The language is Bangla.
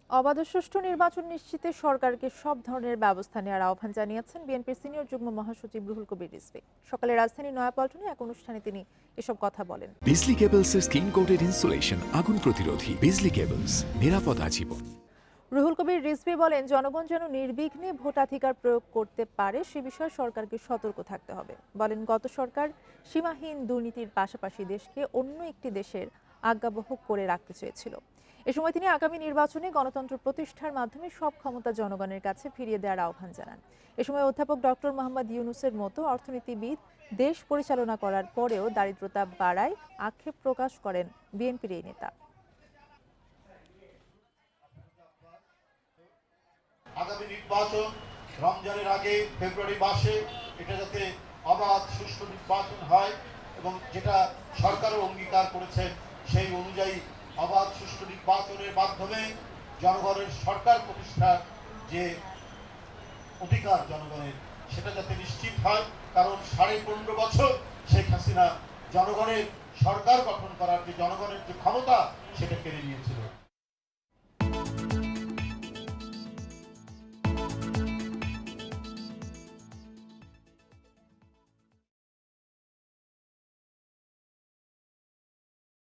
অবাধ ও সুষ্ঠু নির্বাচন নিশ্চিতে সরকারকে সব ধরনের ব্যবস্থা নেওয়ার আহ্বান জানিয়েছেন বিএনপির সিনিয়র যুগ্ম মহাসচিব রুহুল কবির রিজভী। সকালে রাজধানীর নয়াপল্টনে এক অনুষ্ঠানে তিনি এসব কথা বলেন। বিজলি কেবলসের স্কিন কোটেড ইনসুলেশন আগুন প্রতিরোধী। বিজলি কেবলস, নিরাপদ আজীবন। রুহুল কবির রিজভী বলেন, জনগণ যেন নির্বিঘ্নে ভোটাধিকার প্রয়োগ করতে পারে সে বিষয়ে সরকারকে সতর্ক থাকতে হবে। বলেন, গত সরকার সীমাহীন দুর্নীতির পাশাপাশি দেশকে অন্য একটি দেশের আজ্ঞাবহ করে রাখতে চেয়েছিল। এ সময় তিনি আগামী নির্বাচনে গণতন্ত্র প্রতিষ্ঠার মাধ্যমে সব ক্ষমতা জনগণের কাছে ফিরিয়ে দেওয়ার আহ্বান জানান। এ সময় অধ্যাপক ডক্টর মোহাম্মদ ইউনূসের মতো অর্থনীতিবিদ দেশ পরিচালনা করার পরেও দারিদ্রতা বাড়ায় আক্ষেপ প্রকাশ করেন বিএনপির এই নেতা। আগামী নির্বাচন রমজানের আগে ফেব্রুয়ারি মাসে এটা যাতে অবাধ সুষ্ঠু নির্বাচন হয় এবং যেটা সরকারও অঙ্গীকার করেছেন সেই অনুযায়ী অবাধ সুষ্ঠু নির্বাচনের মাধ্যমে জনগণের সরকার প্রতিষ্ঠার যে অধিকার জনগণের সেটা যাতে নিশ্চিত হয়। কারণ 15.5 বছর শেখ হাসিনা জনগণের সরকার গঠন করার যে জনগণের যে ক্ষমতা সেটা কেড়ে নিয়েছিল।